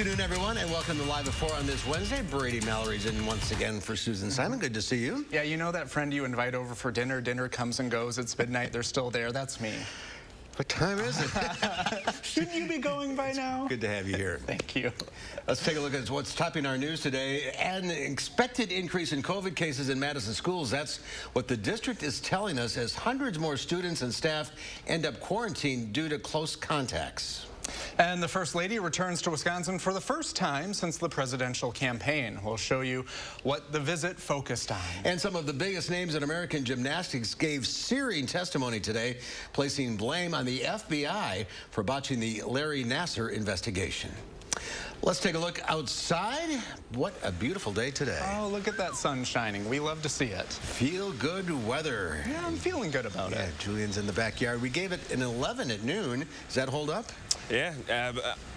afternoon, everyone, and welcome to Live at 4 on this Wednesday. Brady Mallory's in once again for Susan Simon. Good to see you. Yeah, you know that friend you invite over for dinner? Dinner comes and goes. It's midnight. They're still there. That's me. What time is it? Shouldn't you be going by now? Good to have you here. Thank you. Let's take a look at what's topping our news today. An expected increase in COVID cases in Madison schools. That's what the district is telling us as hundreds more students and staff end up quarantined due to close contacts. And the First Lady returns to Wisconsin for the first time since the presidential campaign. We'll show you what the visit focused on. And some of the biggest names in American gymnastics gave searing testimony today, placing blame on the FBI for botching the Larry Nassar investigation. Let's take a look outside. What a beautiful day today. Oh, look at that sun shining. We love to see it. Feel good weather. Yeah, I'm feeling good about it. Julian's in the backyard. We gave it an 11 at noon. Does that hold up? Yeah,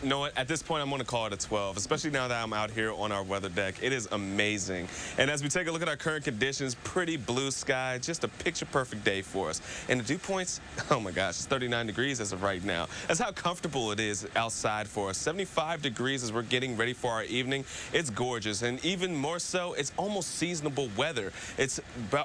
you know what? At this point, I'm going to call it a 12, especially now that I'm out here on our weather deck. It is amazing. And as we take a look at our current conditions, pretty blue sky, just a picture-perfect day for us. And the dew points, oh my gosh, it's 39 degrees as of right now. That's how comfortable it is outside for us. 75 degrees as we're getting ready for our evening. It's gorgeous. And even more so, it's almost seasonable weather.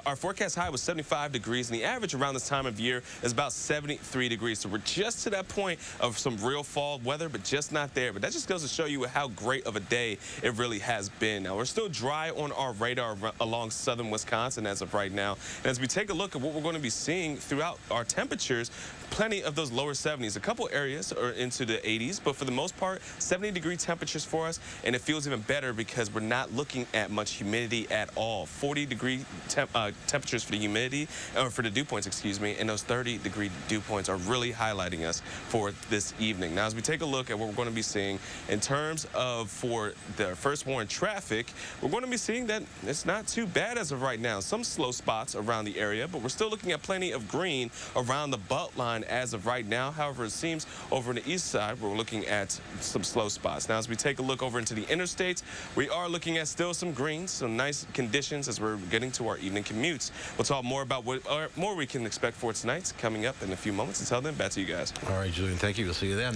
Our forecast high was 75 degrees, and the average around this time of year is about 73 degrees. So we're just to that point of some real fall weather, but just not there. But that just goes to show you how great of a day it really has been. Now, we're still dry on our radar along southern Wisconsin as of right now. And as we take a look at what we're going to be seeing throughout our temperatures, plenty of those lower 70s. A couple areas are into the 80s, but for the most part, 70-degree temperatures for us, and it feels even better because we're not looking at much humidity at all. 40-degree temperatures for the humidity, or for the dew points, excuse me, and those 30-degree dew points are really highlighting us for this evening. Now, as we take a look at what we're going to be seeing in terms of for the first warning traffic, we're going to be seeing that it's not too bad as of right now. Some slow spots around the area, but we're still looking at plenty of green around the Beltline as of right now. However, it seems over on the east side, we're looking at some slow spots. Now, as we take a look over into the interstates, we are looking at still some greens, some nice conditions as we're getting to our evening commutes. We'll talk more about what more we can expect for tonight coming up in a few moments. Until then, back to you guys. All right, Julian, thank you. We'll see you then.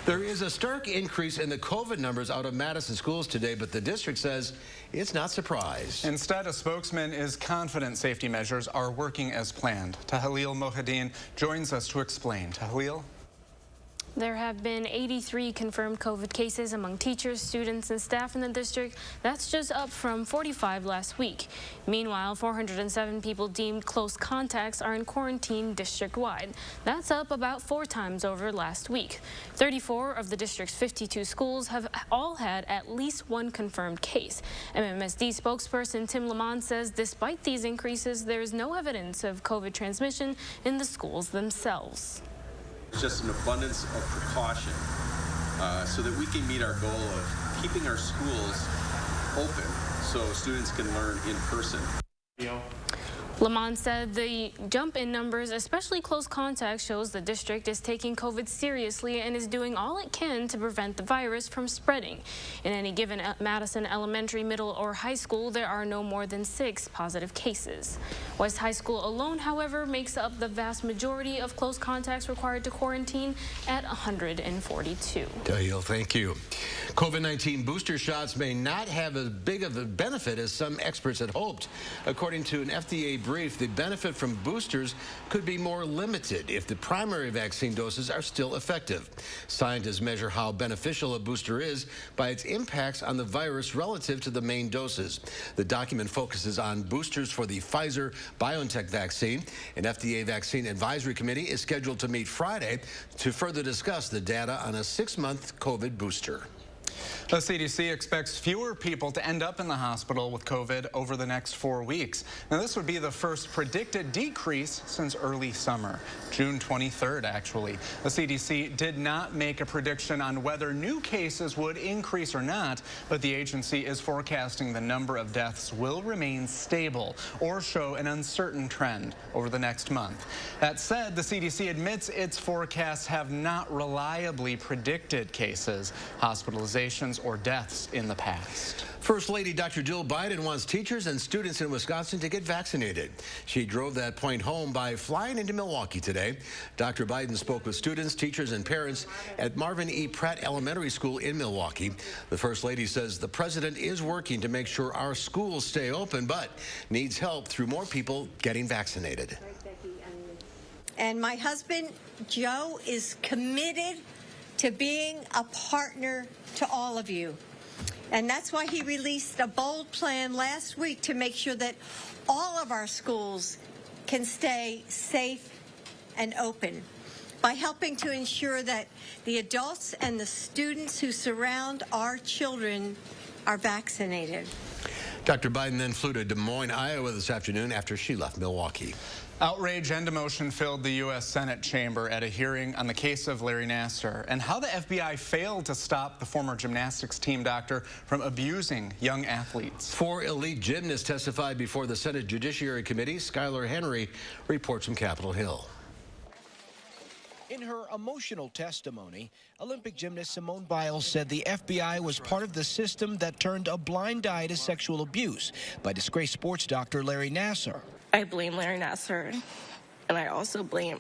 There is a stark increase in the COVID numbers out of Madison schools today, but the district says it's not surprised. Instead, a spokesman is confident safety measures are working as planned. Tahlil Mohadeen joins us to explain. Tahlil? There have been 83 confirmed COVID cases among teachers, students, and staff in the district. That's just up from 45 last week. Meanwhile, 407 people deemed close contacts are in quarantine district-wide. That's up about 4 times over last week. 34 of the district's 52 schools have all had at least one confirmed case. MMSD spokesperson Tim Lamont says despite these increases, there is no evidence of COVID transmission in the schools themselves. It's just an abundance of precaution so that we can meet our goal of keeping our schools open so students can learn in person. Lamont said the jump in numbers, especially close contacts, shows the district is taking COVID seriously and is doing all it can to prevent the virus from spreading. In any given Madison elementary, middle, or high school, there are no more than 6 positive cases. West High School alone, however, makes up the vast majority of close contacts required to quarantine at 142. Dale, thank you. COVID-19 booster shots may not have as big of a benefit as some experts had hoped. According to an FDA brief, the benefit from boosters could be more limited if the primary vaccine doses are still effective. Scientists measure how beneficial a booster is by its impacts on the virus relative to the main doses. The document focuses on boosters for the Pfizer-BioNTech vaccine. An FDA vaccine advisory committee is scheduled to meet Friday to further discuss the data on a 6-month COVID booster. The CDC expects fewer people to end up in the hospital with COVID over the next 4 weeks. Now, this would be the first predicted decrease since early summer, June 23rd, actually. The CDC did not make a prediction on whether new cases would increase or not, but the agency is forecasting the number of deaths will remain stable or show an uncertain trend over the next month. That said, the CDC admits its forecasts have not reliably predicted cases, hospitalizations, hospitalizations or deaths in the past. First Lady Dr. Jill Biden wants teachers and students in Wisconsin to get vaccinated. She drove that point home by flying into Milwaukee today. Dr. Biden spoke with students, teachers, and parents at Marvin E. Pratt Elementary School in Milwaukee. The First Lady says the president is working to make sure our schools stay open, but needs help through more people getting vaccinated. And my husband, Joe, is committed to being a partner to all of you. And that's why he released a bold plan last week to make sure that all of our schools can stay safe and open by helping to ensure that the adults and the students who surround our children are vaccinated. Dr. Biden then flew to Des Moines, Iowa this afternoon after she left Milwaukee. Outrage and emotion filled the U.S. Senate chamber at a hearing on the case of Larry Nassar and how the FBI failed to stop the former gymnastics team doctor from abusing young athletes. 4 elite gymnasts testified before the Senate Judiciary Committee. Skylar Henry reports from Capitol Hill. In her emotional testimony, Olympic gymnast Simone Biles said the FBI was part of the system that turned a blind eye to sexual abuse by disgraced sports doctor Larry Nassar. I blame Larry Nassar, and I also blame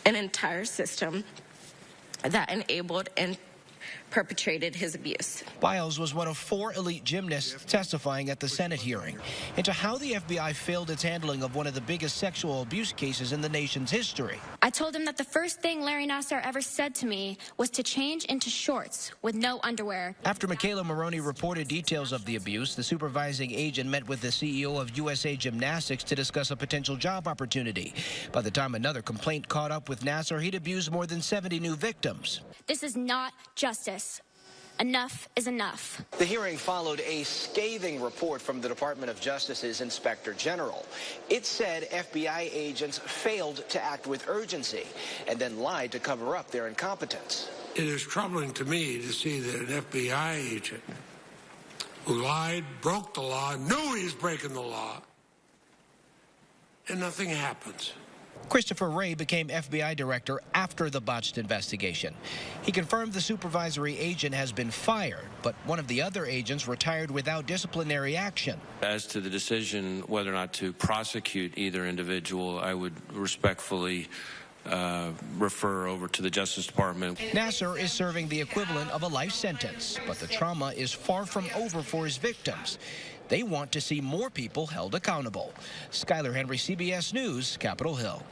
an entire system that enabled and perpetrated his abuse. Biles was one of 4 elite gymnasts testifying at the Senate hearing into how the FBI failed its handling of one of the biggest sexual abuse cases in the nation's history. I told him that the first thing Larry Nassar ever said to me was to change into shorts with no underwear. After Michaela Maroney reported details of the abuse, the supervising agent met with the CEO of USA Gymnastics to discuss a potential job opportunity. By the time another complaint caught up with Nassar, he'd abused more than 70 new victims. This is not justice. Enough is enough. The hearing followed a scathing report from the Department of Justice's Inspector General. It said FBI agents failed to act with urgency and then lied to cover up their incompetence. It is troubling to me to see that an FBI agent who lied, broke the law, knew he was breaking the law, and nothing happens. Christopher Wray became FBI director after the botched investigation. He confirmed the supervisory agent has been fired, but one of the other agents retired without disciplinary action. As to the decision whether or not to prosecute either individual, I would respectfully refer over to the Justice Department. Nassar is serving the equivalent of a life sentence, but the trauma is far from over for his victims. They want to see more people held accountable. Skylar Henry, CBS News, Capitol Hill.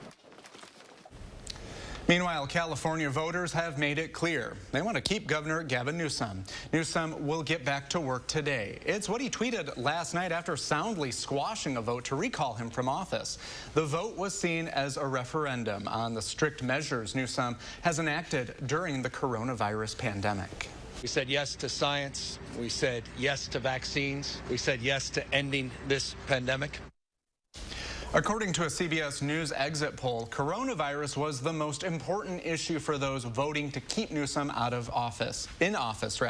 Meanwhile, California voters have made it clear they want to keep Governor Gavin Newsom. Newsom will get back to work today. It's what he tweeted last night after soundly squashing a vote to recall him from office. The vote was seen as a referendum on the strict measures Newsom has enacted during the coronavirus pandemic. We said yes to science. We said yes to vaccines. We said yes to ending this pandemic. According to a CBS News exit poll, coronavirus was the most important issue for those voting to keep Newsom in office.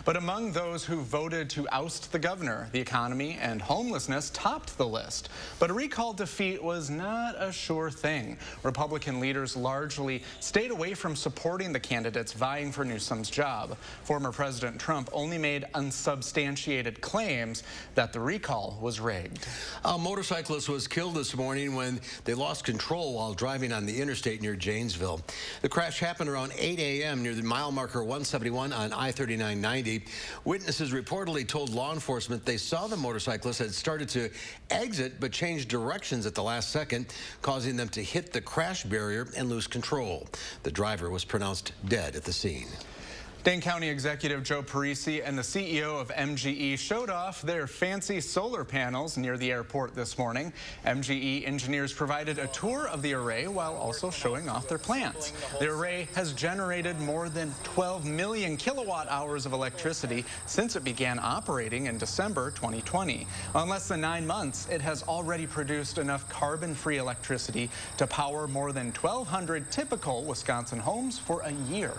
But among those who voted to oust the governor, the economy and homelessness topped the list. But a recall defeat was not a sure thing. Republican leaders largely stayed away from supporting the candidates vying for Newsom's job. Former President Trump only made unsubstantiated claims that the recall was rigged. A motorcyclist was killed this morning when they lost control while driving on the interstate near Janesville. The crash happened around 8 a.m. near the mile marker 171 on I-3990. Witnesses reportedly told law enforcement they saw the motorcyclist had started to exit but changed directions at the last second, causing them to hit the crash barrier and lose control. The driver was pronounced dead at the scene. Dane County Executive Joe Parisi and the CEO of MGE showed off their fancy solar panels near the airport this morning. MGE engineers provided a tour of the array while also showing off their plants. The array has generated more than 12 million kilowatt hours of electricity since it began operating in December 2020. In less than 9 months, it has already produced enough carbon-free electricity to power more than 1,200 typical Wisconsin homes for a year.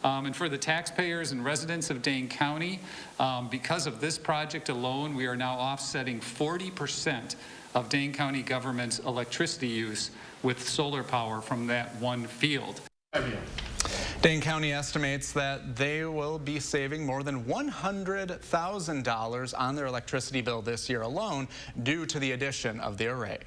And for the taxpayers and residents of Dane County, because of this project alone, we are now offsetting 40% of Dane County government's electricity use with solar power from that one field. Dane County estimates that they will be saving more than $100,000 on their electricity bill this year alone due to the addition of the array.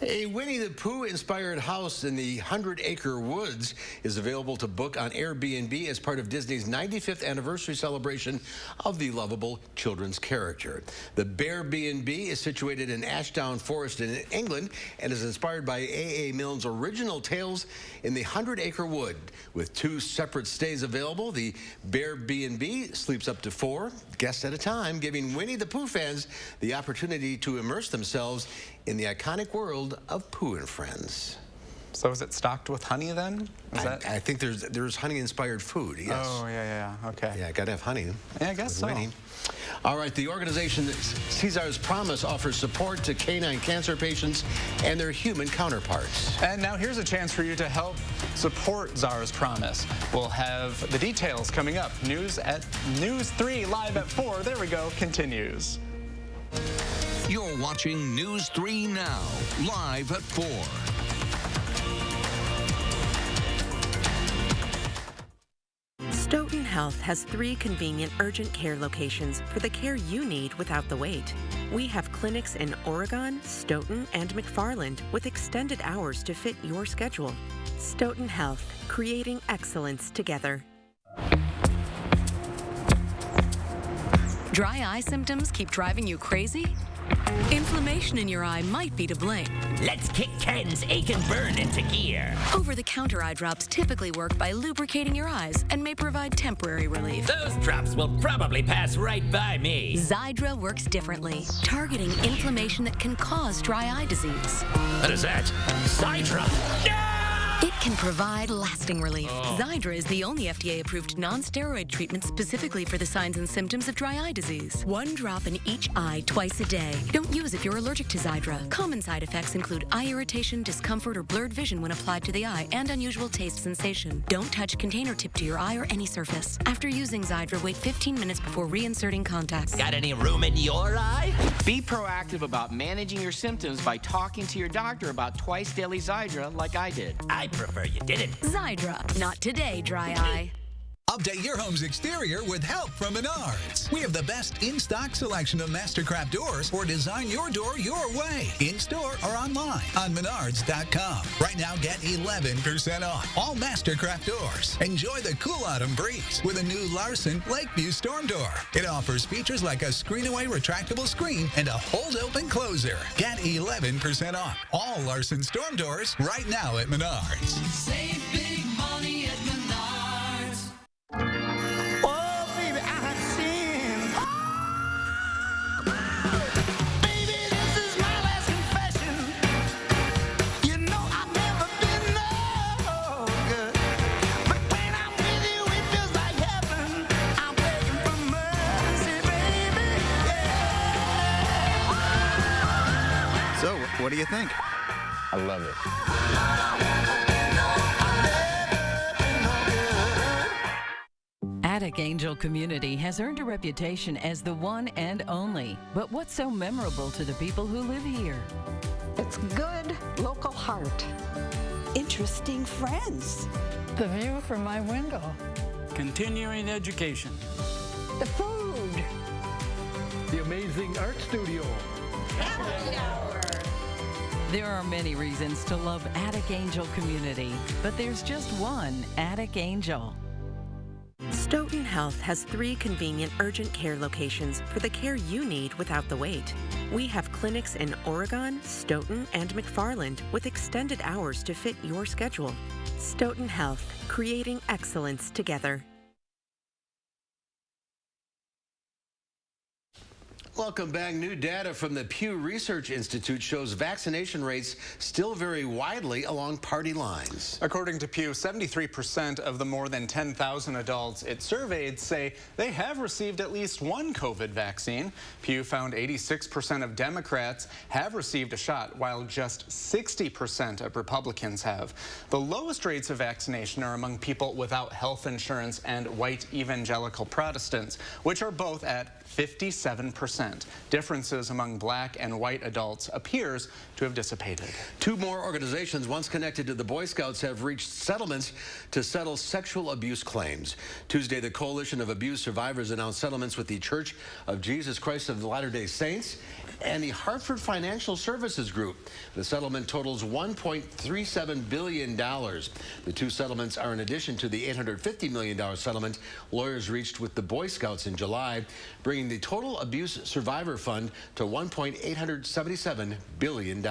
A Winnie the Pooh-inspired house in the 100-acre woods is available to book on Airbnb as part of Disney's 95th anniversary celebration of the lovable children's character. The Bear B&B is situated in Ashdown Forest in England and is inspired by A.A. Milne's original Tales in the 100-acre Wood. With 2 separate stays available, the Bear B&B sleeps up to 4 guests at a time, giving Winnie the Pooh fans the opportunity to immerse themselves in the iconic world of Pooh and Friends. So is it stocked with honey then? I think there's honey-inspired food, yes. Oh, yeah, okay. Yeah, gotta have honey. Yeah, I guess so. Winnie. All right, the organization Cesar's Promise offers support to canine cancer patients and their human counterparts. And now here's a chance for you to help support Zara's Promise. We'll have the details coming up. News 3 live at 4. There we go, continues. You're watching News 3 Now, live at 4. Stoughton Health has 3 convenient urgent care locations for the care you need without the wait. We have clinics in Oregon, Stoughton, and McFarland with extended hours to fit your schedule. Stoughton Health, creating excellence together. Dry eye symptoms keep driving you crazy? Inflammation in your eye might be to blame. Let's kick Ken's ache and burn into gear. Over-the-counter eye drops typically work by lubricating your eyes and may provide temporary relief. Those drops will probably pass right by me. Xiidra works differently, targeting inflammation that can cause dry eye disease. What is that? Xiidra? No! It can provide lasting relief. Xiidra is the only FDA-approved non-steroid treatment specifically for the signs and symptoms of dry eye disease. 1 drop in each eye twice a day. Don't use if you're allergic to Xiidra. Common side effects include eye irritation, discomfort, or blurred vision when applied to the eye, and unusual taste sensation. Don't touch container tip to your eye or any surface. After using Xiidra, wait 15 minutes before reinserting contacts. Got any room in your eye? Be proactive about managing your symptoms by talking to your doctor about twice daily Xiidra like I did. I prefer you didn't. Xiidra. Not today, dry eye. Update your home's exterior with help from Menards. We have the best in-stock selection of Mastercraft doors, or design your door your way, in-store or online on Menards.com. Right now, get 11% off all Mastercraft doors. Enjoy the cool autumn breeze with a new Larson Lakeview Storm Door. It offers features like a screen-away retractable screen and a hold-open closer. Get 11% off all Larson Storm Doors right now at Menards. Save big money at Menards. Oh, baby, I have sinned. Baby, this is my last confession. You know I've never been no good. But when I'm with you, it feels like heaven. I'm begging for mercy, baby. Yeah. So, what do you think? I love it. Attic Angel Community has earned a reputation as the one and only. But what's so memorable to the people who live here? It's good local heart. Interesting friends. The view from my window. Continuing education. The food. The amazing art studio. Happy hour. There are many reasons to love Attic Angel Community, but there's just one Attic Angel. Stoughton Health has 3 convenient urgent care locations for the care you need without the wait. We have clinics in Oregon, Stoughton, and McFarland with extended hours to fit your schedule. Stoughton Health, creating excellence together. Welcome back. New data from the Pew Research Institute shows vaccination rates still vary widely along party lines. According to Pew, 73% of the more than 10,000 adults it surveyed say they have received at least one COVID vaccine. Pew found 86% of Democrats have received a shot, while just 60% of Republicans have. The lowest rates of vaccination are among people without health insurance and white evangelical Protestants, which are both at 57%. Differences among black and white adults appears to have dissipated. 2 more organizations once connected to the Boy Scouts have reached settlements to settle sexual abuse claims. Tuesday, the Coalition of Abuse Survivors announced settlements with the Church of Jesus Christ of Latter-day Saints and the Hartford Financial Services Group. The settlement totals $1.37 billion. The 2 settlements are in addition to the $850 million settlement lawyers reached with the Boy Scouts in July, bringing the total abuse survivor fund to $1.877 billion.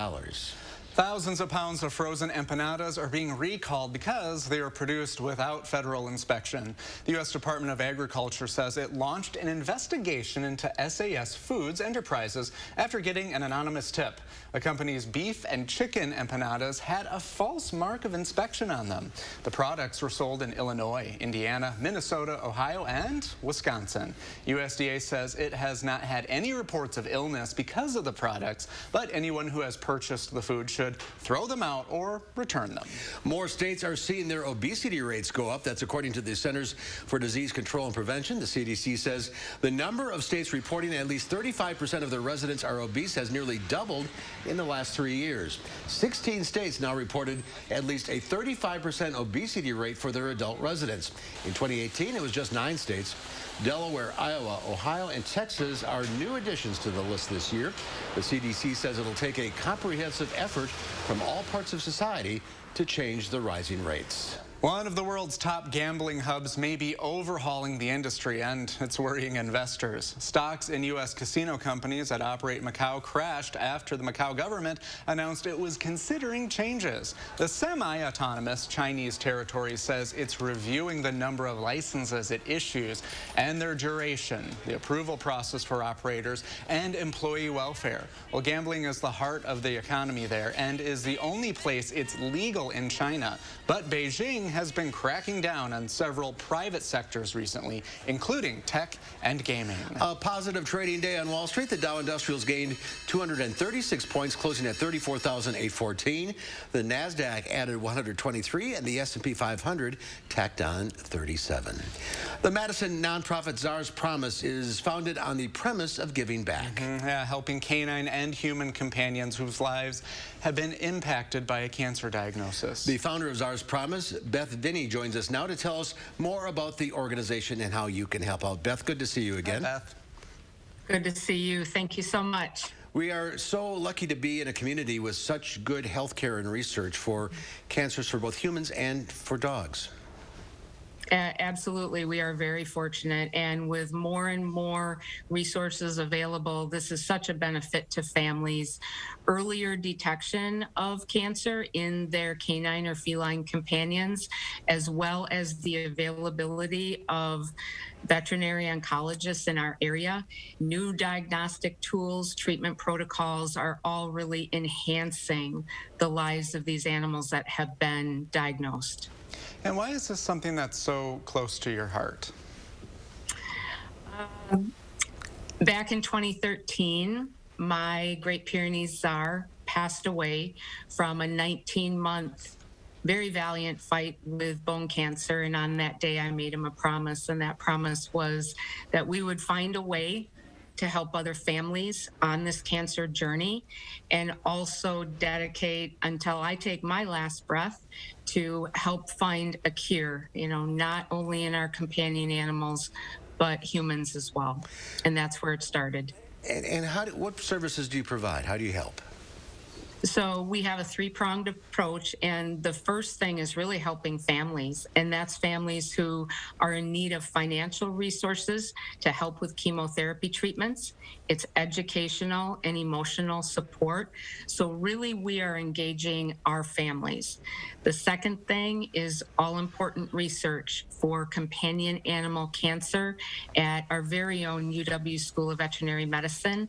Thousands of pounds of frozen empanadas are being recalled because they are produced without federal inspection. The U.S. Department of Agriculture says it launched an investigation into SAS Foods Enterprises after getting an anonymous tip. The company's beef and chicken empanadas had a false mark of inspection on them. The products were sold in Illinois, Indiana, Minnesota, Ohio, and Wisconsin. USDA says it has not had any reports of illness because of the products, but anyone who has purchased the food should throw them out or return them. More states are seeing their obesity rates go up. That's according to the Centers for Disease Control and Prevention. The CDC says the number of states reporting at least 35% of their residents are obese has nearly doubled in the last 3 years. 16 states now reported at least a 35% obesity rate for their adult residents. In 2018, it was just 9 states. Delaware, Iowa, Ohio, and Texas are new additions to the list this year. The CDC says it'll take a comprehensive effort from all parts of society to change the rising rates. One of the world's top gambling hubs may be overhauling the industry, and it's worrying investors. Stocks in U.S. casino companies that operate Macau crashed after the Macau government announced it was considering changes. The semi-autonomous Chinese territory says it's reviewing the number of licenses it issues and their duration, the approval process for operators, and employee welfare. Well, gambling is the heart of the economy there and is the only place it's legal in China. But Beijing has been cracking down on several private sectors recently, including tech and gaming. A positive trading day on Wall Street. The Dow Industrials gained 236 points, closing at 34,814. The NASDAQ added 123, and the S&P 500 tacked on 37. The Madison nonprofit Czar's Promise is founded on the premise of giving back. Helping canine and human companions whose lives have been impacted by a cancer diagnosis. The founder of Czar's Promise, Beth Vinny, joins us now to tell us more about the organization and how you can help out. Beth, good to see you again. Hi, Beth. Good to see you. Thank you so much. We are so lucky to be in a community with such good health care and research for cancers for both humans and for dogs. Absolutely. We are very fortunate. And with more and more resources available, this is such a benefit to families. Earlier detection of cancer in their canine or feline companions, as well as the availability of veterinary oncologists in our area, new diagnostic tools, treatment protocols are all really enhancing the lives of these animals that have been diagnosed. And why is this something that's so close to your heart? Back in 2013, my Great Pyrenees Czar passed away from a 19-month, very valiant fight with bone cancer. And on that day, I made him a promise. And that promise was that we would find a way to help other families on this cancer journey, and also dedicate until I take my last breath to help find a cure, not only in our companion animals, but humans as well. And that's where it started. And what services do you provide? How do you help? So we have a 3-pronged approach, and the first thing is really helping families, and that's families who are in need of financial resources to help with chemotherapy treatments. It's educational and emotional support. So really we are engaging our families. The second thing is all-important research for companion animal cancer at our very own UW School of Veterinary Medicine.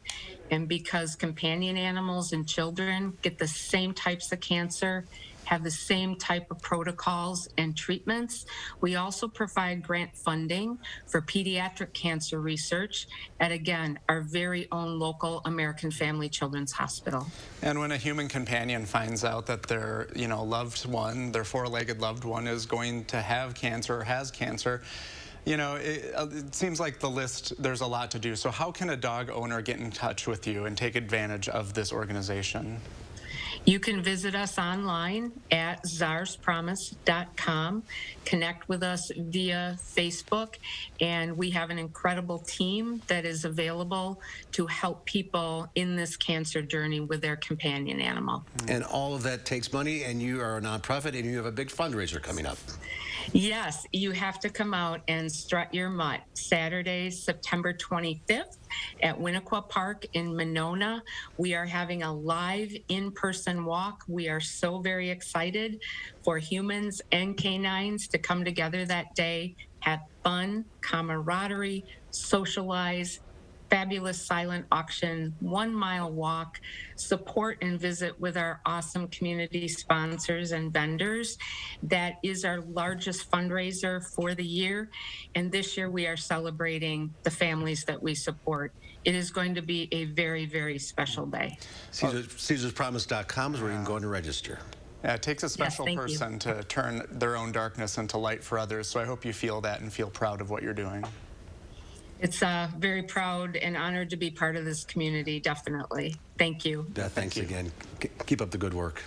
And because companion animals and children get the same types of cancer, have the same type of protocols and treatments, we also provide grant funding for pediatric cancer research at, again, our very own local American Family Children's Hospital. And when a human companion finds out that their, loved one, their 4-legged loved one is going to have cancer or has cancer, You know, it seems like the list, there's a lot to do. So how can a dog owner get in touch with you and take advantage of this organization? You can visit us online at zarspromise.com, connect with us via Facebook, and we have an incredible team that is available to help people in this cancer journey with their companion animal. And all of that takes money, and you are a nonprofit, and you have a big fundraiser coming up. Yes, you have to come out and strut your mutt. Saturday, September 25th at Winnequa Park in Monona. We are having a live in-person walk. We are so very excited for humans and canines to come together that day, have fun, camaraderie, socialize, fabulous silent auction, 1 mile walk, support and visit with our awesome community sponsors and vendors. That is our largest fundraiser for the year. And this year we are celebrating the families that we support. It is going to be a very, very special day. CaesarsPromise.com is where you can go and register. Yeah, it takes a special Yes, person to turn their own darkness into light for others. So I hope you feel that and feel proud of what you're doing. It's very proud and honored to be part of this community, definitely. Thank you. Beth, thanks again. Keep up the good work.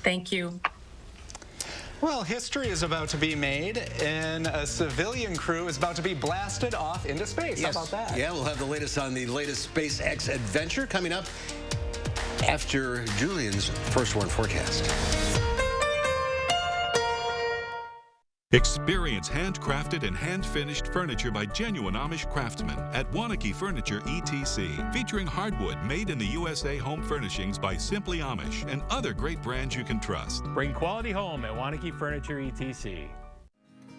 Thank you. Well, history is about to be made, and a civilian crew is about to be blasted off into space. Yes. How about that? Yeah, we'll have the latest on the latest SpaceX adventure coming up after Julian's First Warn forecast. Experience handcrafted and hand-finished furniture by genuine Amish craftsmen at Wanakee Furniture ETC, featuring hardwood made in the USA home furnishings by Simply Amish and other great brands you can trust. Bring quality home at Wanakee Furniture ETC.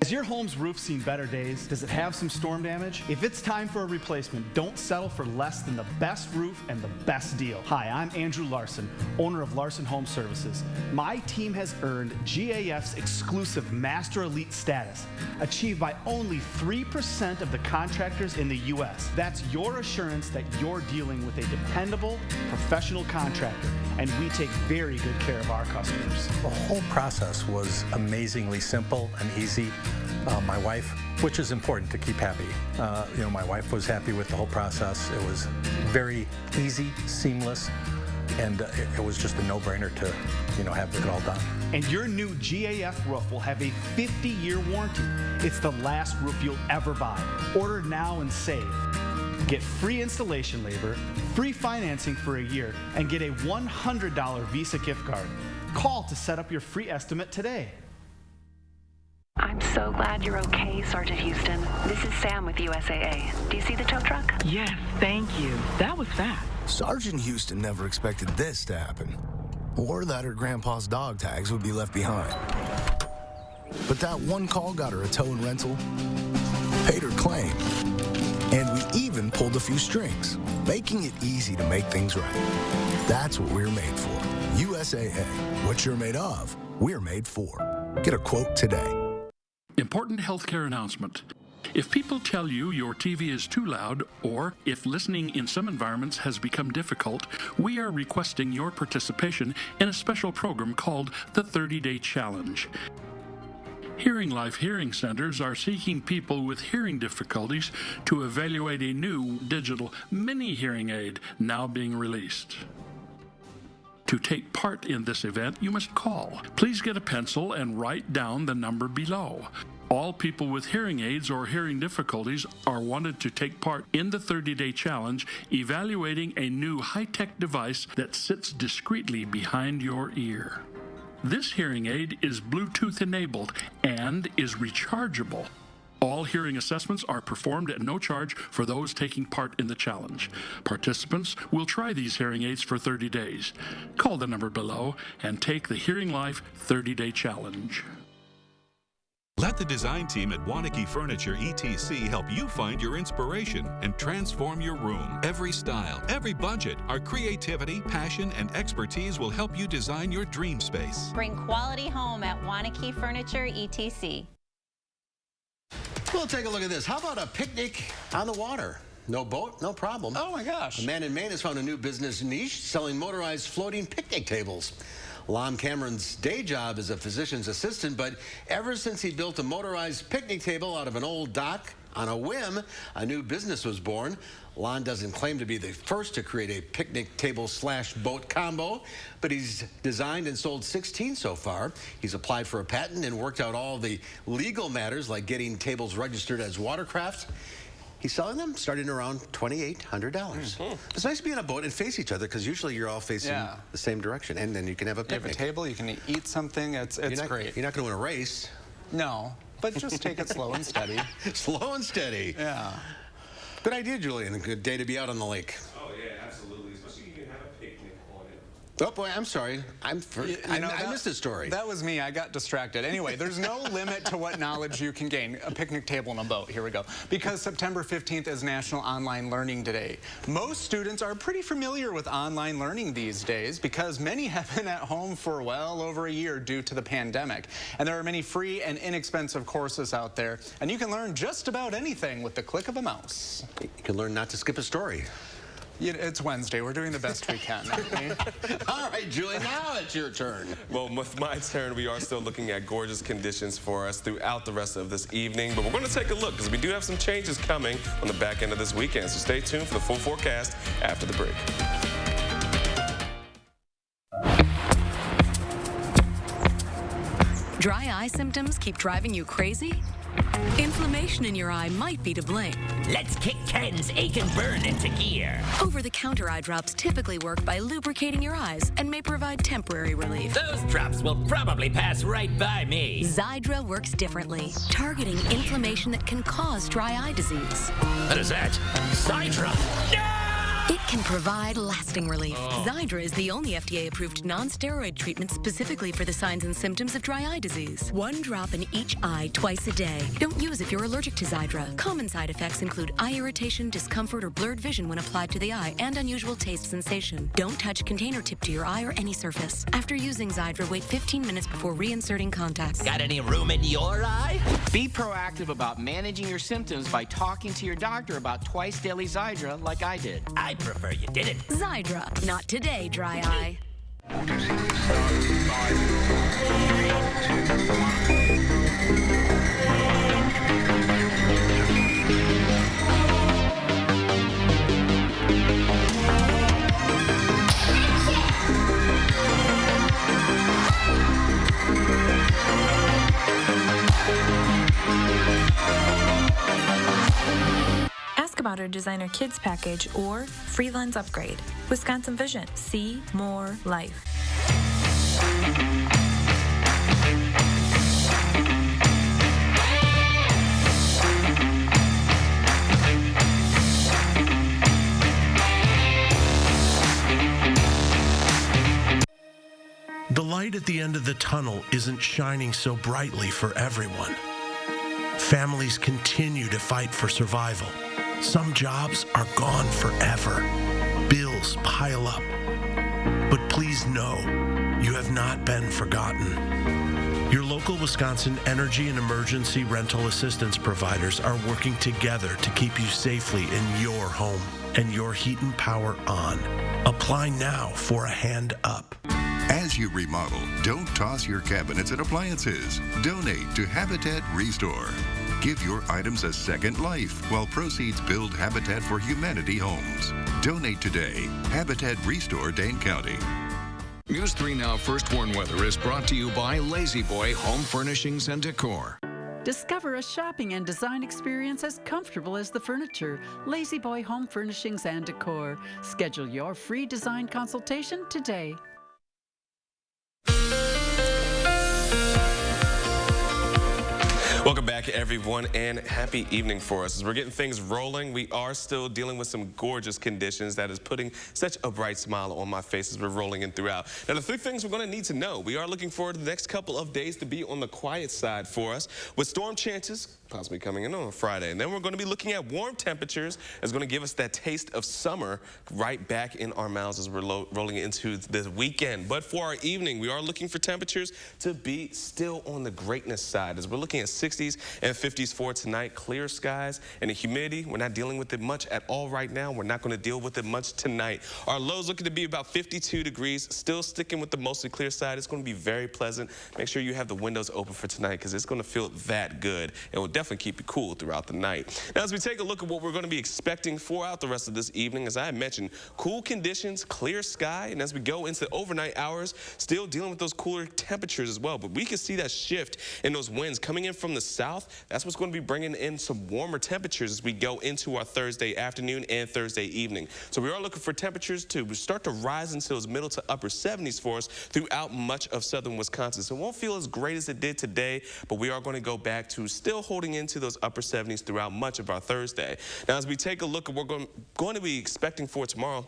Has your home's roof seen better days? Does it have some storm damage? If it's time for a replacement, don't settle for less than the best roof and the best deal. Hi, I'm Andrew Larson, owner of Larson Home Services. My team has earned GAF's exclusive Master Elite status, achieved by only 3% of the contractors in the U.S. That's your assurance that you're dealing with a dependable, professional contractor, and we take very good care of our customers. The whole process was amazingly simple and easy. My wife, which is important to keep happy, my wife was happy with the whole process. It was very easy, seamless, and it was just a no-brainer to, have it all done. And your new GAF roof will have a 50-year warranty. It's the last roof you'll ever buy. Order now and save. Get free installation labor, free financing for a year, and get a $100 Visa gift card. Call to set up your free estimate today. I'm so glad you're okay, Sergeant Houston. This is Sam with USAA. Do you see the tow truck? Yes, thank you. That was fast. Sergeant Houston never expected this to happen, or that her grandpa's dog tags would be left behind. But that one call got her a tow and rental, paid her claim, and we even pulled a few strings, making it easy to make things right. That's what we're made for. USAA. What you're made of, we're made for. Get a quote today. Important healthcare announcement. If people tell you your TV is too loud, or if listening in some environments has become difficult, we are requesting your participation in a special program called the 30-Day Challenge. Hearing Life Hearing Centers are seeking people with hearing difficulties to evaluate a new digital mini hearing aid now being released. To take part in this event, you must call. Please get a pencil and write down the number below. All people with hearing aids or hearing difficulties are wanted to take part in the 30-Day Challenge, evaluating a new high-tech device that sits discreetly behind your ear. This hearing aid is Bluetooth enabled and is rechargeable. All hearing assessments are performed at no charge for those taking part in the challenge. Participants will try these hearing aids for 30 days. Call the number below and take the Hearing Life 30-Day Challenge. Let the design team at Wanakee Furniture ETC help you find your inspiration and transform your room. Every style, every budget, our creativity, passion, and expertise will help you design your dream space. Bring quality home at Wanakee Furniture ETC. We'll take a look at this. How about a picnic on the water? No boat, no problem. Oh my gosh. A man in Maine has found a new business niche selling motorized floating picnic tables. Lon Cameron's day job is a physician's assistant, but ever since he built a motorized picnic table out of an old dock on a whim, a new business was born. Lon doesn't claim to be the first to create a picnic table / boat combo, but he's designed and sold 16 so far. He's applied for a patent and worked out all the legal matters like getting tables registered as watercraft. He's selling them starting around $2,800. It's nice to be on a boat and face each other because usually you're all facing the same direction, and then you can have a picnic. You have a table, you can eat something. It's great. You're not going to win a race. No, but just take it slow and steady. Slow and steady. Yeah. Good idea, Julian. A good day to be out on the lake. Oh, yeah, absolutely. Especially you can have a picnic on it. Oh, boy, I'm sorry. I missed the story. That was me. I got distracted. Anyway, there's no limit to what knowledge you can gain. A picnic table and a boat. Here we go. Because September 15th is National Online Learning Day. Most students are pretty familiar with online learning these days because many have been at home for well over a year due to the pandemic. And there are many free and inexpensive courses out there. And you can learn just about anything with the click of a mouse. You can learn not to skip a story. It's Wednesday. We're doing the best we can. All right, Julie, now it's your turn. Well, with my turn, we are still looking at gorgeous conditions for us throughout the rest of this evening. But we're going to take a look because we do have some changes coming on the back end of this weekend. So stay tuned for the full forecast after the break. Dry eye symptoms keep driving you crazy? Inflammation in your eye might be to blame. Let's kick Ken's ache and burn into gear. Over-the-counter eye drops typically work by lubricating your eyes and may provide temporary relief. Those drops will probably pass right by me. Xiidra works differently, targeting inflammation that can cause dry eye disease. What is that? Xiidra? No! It can provide lasting relief. Xiidra is the only FDA-approved non-steroid treatment specifically for the signs and symptoms of dry eye disease. 1 drop in each eye twice a day. Don't use if you're allergic to Xiidra. Common side effects include eye irritation, discomfort, or blurred vision when applied to the eye, and unusual taste sensation. Don't touch container tip to your eye or any surface. After using Xiidra, wait 15 minutes before reinserting contacts. Got any room in your eye? Be proactive about managing your symptoms by talking to your doctor about twice daily Xiidra like I did. I prefer you didn't. Xiidra. Not today, dry eye. About our designer kids package or free lens upgrade. Wisconsin Vision. See more life. The light at the end of the tunnel isn't shining so brightly for everyone. Families continue to fight for survival. Some jobs are gone forever. Bills pile up. But please know, you have not been forgotten. Your local Wisconsin energy and emergency rental assistance providers are working together to keep you safely in your home and your heat and power on. Apply now for a hand up. As you remodel, don't toss your cabinets and appliances. Donate to Habitat Restore. Give your items a second life while proceeds build Habitat for Humanity homes. Donate today. Habitat Restore, Dane County. News 3 Now First Warn Weather is brought to you by Lazy Boy Home Furnishings and Decor. Discover a shopping and design experience as comfortable as the furniture. Lazy Boy Home Furnishings and Decor. Schedule your free design consultation today. Welcome back, everyone, and happy evening for us. As we're getting things rolling, we are still dealing with some gorgeous conditions that is putting such a bright smile on my face as we're rolling in throughout. Now, the 3 things we're going to need to know. We are looking forward to the next couple of days to be on the quiet side for us, with storm chances possibly coming in on a Friday. And then we're going to be looking at warm temperatures that's going to give us that taste of summer right back in our mouths as we're rolling into the weekend. But for our evening, we are looking for temperatures to be still on the greatness side as we're looking at 60 60s and 50s for tonight. Clear skies and the humidity, we're not dealing with it much at all right now. We're not going to deal with it much tonight. Our lows looking to be about 52 degrees, still sticking with the mostly clear side. It's going to be very pleasant. Make sure you have the windows open for tonight because it's going to feel that good. It will definitely keep you cool throughout the night. Now, as we take a look at what we're going to be expecting throughout the rest of this evening, as I mentioned, cool conditions, clear sky, and as we go into the overnight hours, still dealing with those cooler temperatures as well. But we can see that shift in those winds coming in from the south. That's what's going to be bringing in some warmer temperatures as we go into our Thursday afternoon and Thursday evening. So we are looking for temperatures to start to rise into those middle to upper 70s for us throughout much of southern Wisconsin. So it won't feel as great as it did today, but we are going to go back to still holding into those upper 70s throughout much of our Thursday. Now, as we take a look at what we're going to be expecting for tomorrow,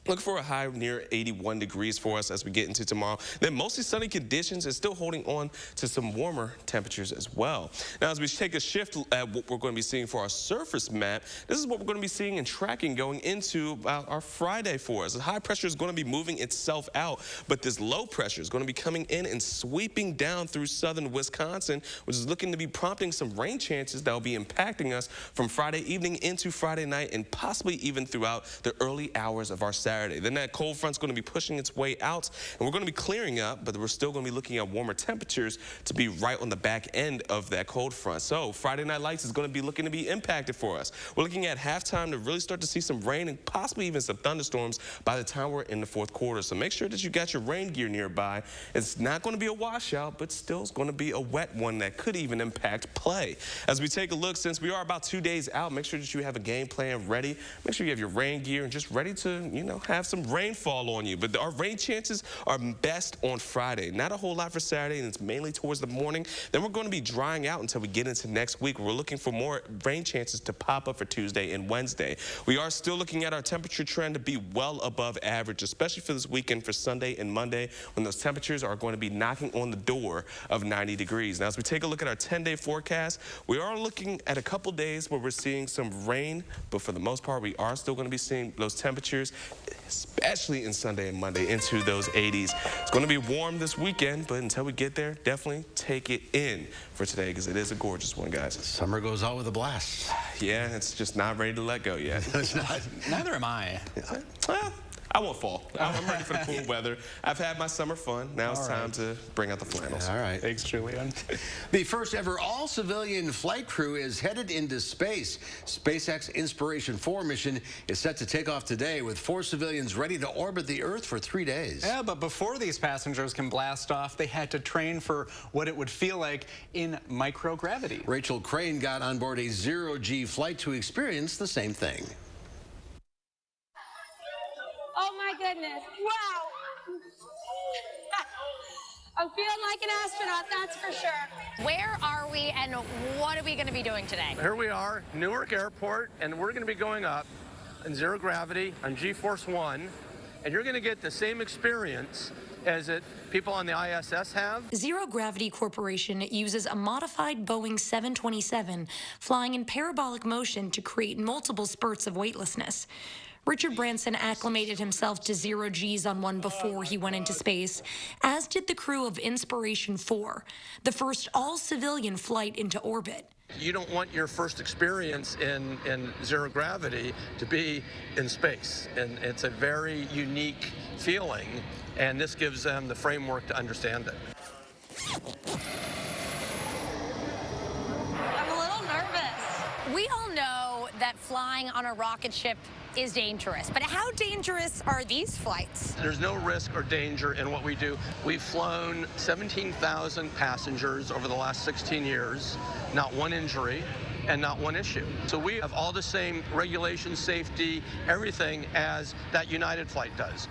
look for a high near 81 degrees for us as we get into tomorrow. Then mostly sunny conditions and still holding on to some warmer temperatures as well. Now, as we take a shift at what we're going to be seeing for our surface map, this is what we're going to be seeing and tracking going into about our Friday for us. The high pressure is going to be moving itself out, but this low pressure is going to be coming in and sweeping down through southern Wisconsin, which is looking to be prompting some rain chances that will be impacting us from Friday evening into Friday night and possibly even throughout the early hours of our Saturday. Then that cold front's going to be pushing its way out, and we're going to be clearing up, but we're still going to be looking at warmer temperatures to be right on the back end of that cold front. So Friday Night Lights is going to be looking to be impacted for us. We're looking at halftime to really start to see some rain and possibly even some thunderstorms by the time we're in the fourth quarter. So make sure that you got your rain gear nearby. It's not going to be a washout, but still it's going to be a wet one that could even impact play. As we take a look, since we are about 2 days out, make sure that you have a game plan ready. Make sure you have your rain gear and just ready to, have some rainfall on you. But our rain chances are best on Friday. Not a whole lot for Saturday, and it's mainly towards the morning. Then we're going to be drying out until we get into next week. We're looking for more rain chances to pop up for Tuesday and Wednesday. We are still looking at our temperature trend to be well above average, especially for this weekend for Sunday and Monday, when those temperatures are going to be knocking on the door of 90 degrees. Now, as we take a look at our 10-day forecast, we are looking at a couple days where we're seeing some rain, but for the most part, we are still going to be seeing those temperatures, especially in Sunday and Monday, into those 80s. It's going to be warm this weekend, but until we get there, definitely take it in for today because it is a gorgeous one, guys. Summer goes out with a blast. Yeah, it's just not ready to let go yet. It's not. Neither am I. Well, I won't fall. I'm ready for the cool weather. I've had my summer fun. Now it's time to bring out the flannels. All right. Thanks, Julian. The first ever all-civilian flight crew is headed into space. SpaceX Inspiration 4 mission is set to take off today with 4 civilians ready to orbit the Earth for 3 days. Yeah, but before these passengers can blast off, they had to train for what it would feel like in microgravity. Rachel Crane got on board a zero-G flight to experience the same thing. Oh my goodness, wow. I'm feeling like an astronaut, that's for sure. Where are we and what are we going to be doing today? Here we are, Newark Airport, and we're going to be going up in zero gravity on G-Force 1, and you're going to get the same experience as people on the ISS have. Zero Gravity Corporation uses a modified Boeing 727 flying in parabolic motion to create multiple spurts of weightlessness. Richard Branson acclimated himself to zero Gs on one before he went into space, as did the crew of Inspiration 4, the first all-civilian flight into orbit. You don't want your first experience in zero gravity to be in space, and it's a very unique feeling, and this gives them the framework to understand it. I'm a little nervous. We all know that flying on a rocket ship is dangerous, but how dangerous are these flights? There's no risk or danger in what we do. We've flown 17,000 passengers over the last 16 years, not one injury and not one issue. So we have all the same regulations, safety, everything as that United flight does.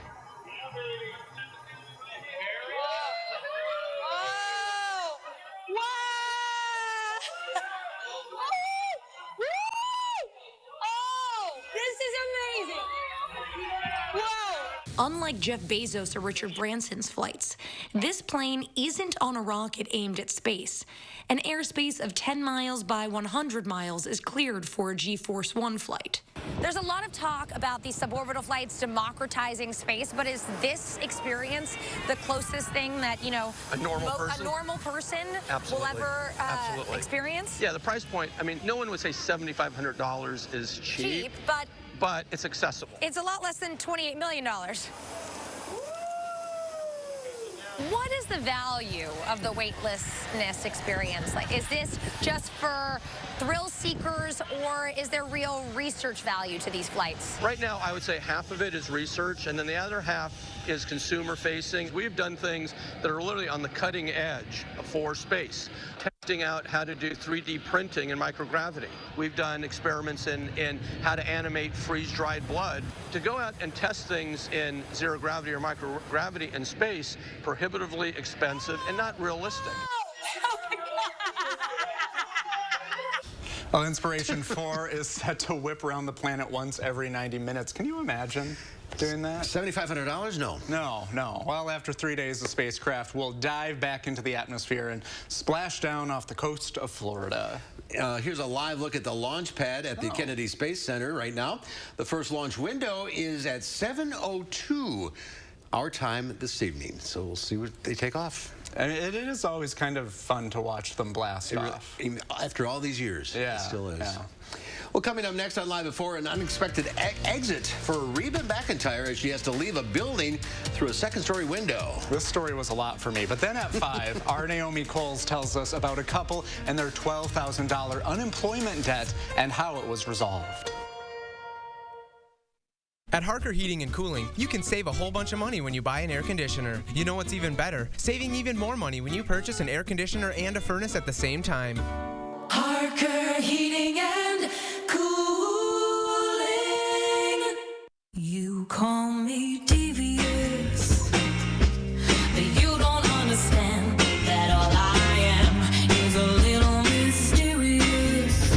Unlike Jeff Bezos or Richard Branson's flights, this plane isn't on a rocket aimed at space. An airspace of 10 miles by 100 miles is cleared for a G-Force 1 flight. There's a lot of talk about these suborbital flights democratizing space, but is this experience the closest thing that, you know, a normal person will ever experience? Yeah, the price point, I mean, no one would say $7,500 is cheap, but it's accessible. It's a lot less than $28 million. What is the value of the weightlessness experience? Like, is this just for thrill seekers, or is there real research value to these flights? Right now, I would say half of it is research, and then the other half is consumer facing. We've done things that are literally on the cutting edge for space, testing out how to do 3D printing in microgravity. We've done experiments in how to animate freeze-dried blood. To go out and test things in zero gravity or microgravity in space, prohibitively expensive and not realistic. Well, Inspiration 4 is set to whip around the planet once every 90 minutes. Can you imagine doing that? $7,500? No. No. Well, after 3 days, the spacecraft will dive back into the atmosphere and splash down off the coast of Florida. Here's a live look at the launch pad at the Kennedy Space Center right now. The first launch window is at 7:02 our time this evening. So we'll see what they take off. And it is always kind of fun to watch them blast off. After all these years, yeah, it still is. Yeah. Well, coming up next on Live at 4, an unexpected exit for Reba McEntire as she has to leave a building through a second-story window. This story was a lot for me. But then at 5, our Naomi Coles tells us about a couple and their $12,000 unemployment debt and how it was resolved. At Harker Heating and Cooling, you can save a whole bunch of money when you buy an air conditioner. You know what's even better? Saving even more money when you purchase an air conditioner and a furnace at the same time. Harker Heating and Cooling. You call me devious, but you don't understand that all I am is a little mysterious.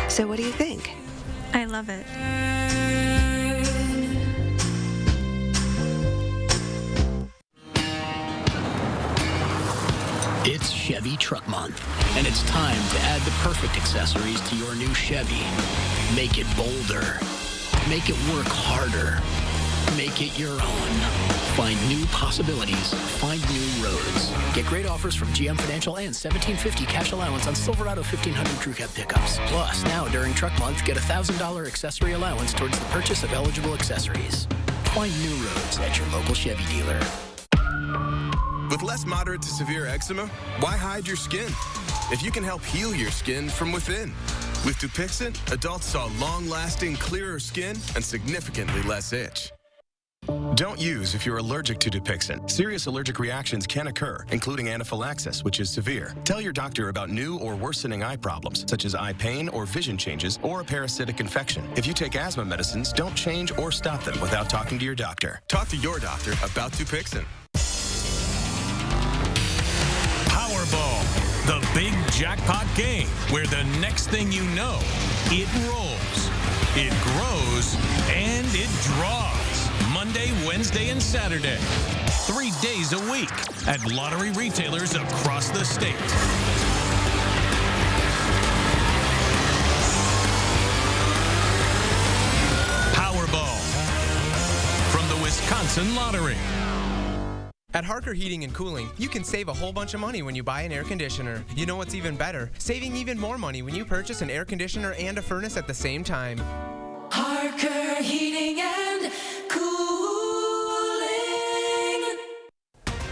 So what do you think? I love it. It's Chevy Truck Month, and it's time to add the perfect accessories to your new Chevy. Make it bolder. Make it work harder. Make it your own. Find new possibilities. Find new roads. Get great offers from GM Financial and $1,750 cash allowance on Silverado 1500 Crew Cab pickups. Plus, now during Truck Month, get a $1,000 accessory allowance towards the purchase of eligible accessories. Find new roads at your local Chevy dealer. With less moderate to severe eczema, why hide your skin? If you can help heal your skin from within. With Dupixent, adults saw long-lasting, clearer skin and significantly less itch. Don't use if you're allergic to Dupixent. Serious allergic reactions can occur, including anaphylaxis, which is severe. Tell your doctor about new or worsening eye problems, such as eye pain or vision changes, or a parasitic infection. If you take asthma medicines, don't change or stop them without talking to your doctor. Talk to your doctor about Dupixent. Powerball, the big jackpot game where the next thing you know, it rolls, it grows, and it draws. Monday, Wednesday, and Saturday. 3 days a week at lottery retailers across the state. Powerball from the Wisconsin Lottery. At Harker Heating and Cooling, you can save a whole bunch of money when you buy an air conditioner. You know what's even better? Saving even more money when you purchase an air conditioner and a furnace at the same time. Harker Heating and Cooling.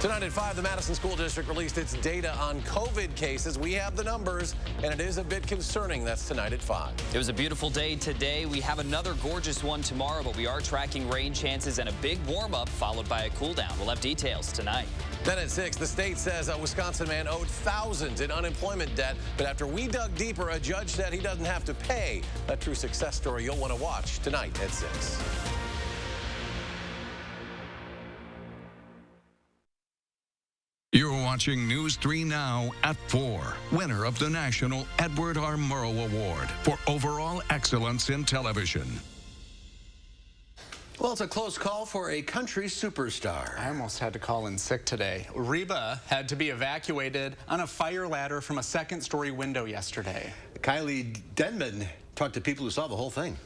Tonight at 5, the Madison School District released its data on COVID cases. We have the numbers, and it is a bit concerning. That's tonight at 5. It was a beautiful day today. We have another gorgeous one tomorrow, but we are tracking rain chances and a big warm-up followed by a cool-down. We'll have details tonight. Then at 6, the state says a Wisconsin man owed thousands in unemployment debt, but after we dug deeper, a judge said he doesn't have to pay. A true success story you'll want to watch tonight at 6. You're watching News 3 Now at 4. Winner of the National Edward R. Murrow Award for overall excellence in television. Well, it's a close call for a country superstar. I almost had to call in sick today. Reba had to be evacuated on a fire ladder from a second-story window yesterday. Kylie Denman talked to people who saw the whole thing.